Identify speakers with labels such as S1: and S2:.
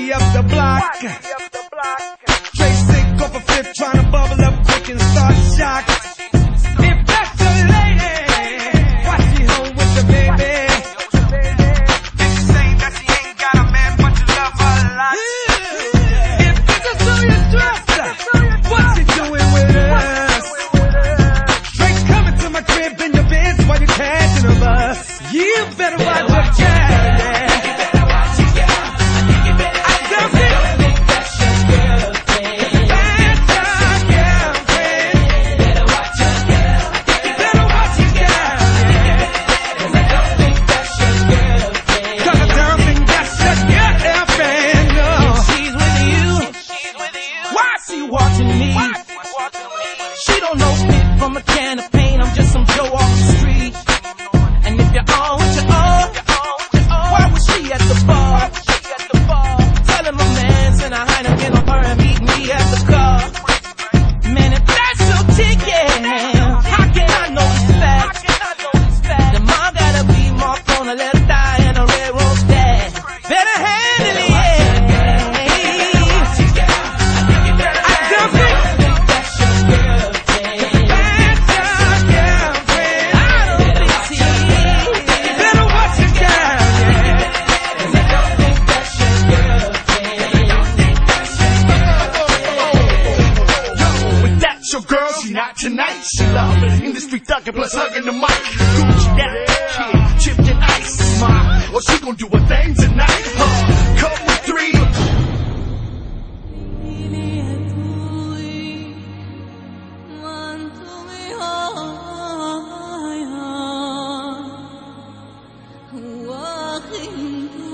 S1: Wacky up the block. Trey sick off a flip, trying to bubble up quick and start shocked. If that's a lady, why she home with the baby? Bitch saying that she ain't got a man, but you love her a lot. If this is who you trust, what you doing with us? Straight coming to my crib in your Benz while you catching a bus. You better watch your cat.
S2: Watching me. She don't know me from a can of paint. I'm just some Joe off the street. And if you're on what you're on, why was she at the bar? Telling my man, send a Heineken on her and meet me at the car. Man, if that's your ticket, how can I know it's fact? The mom gotta be marked on a left thigh and a railroad dash. Better handle it.
S3: Your girl, she not tonight. She love industry thuggin' plus hugging the mic. Gucci that kid, chipped in ice. Smile, or she gon' do a thing tonight. Come with three.
S4: وآخر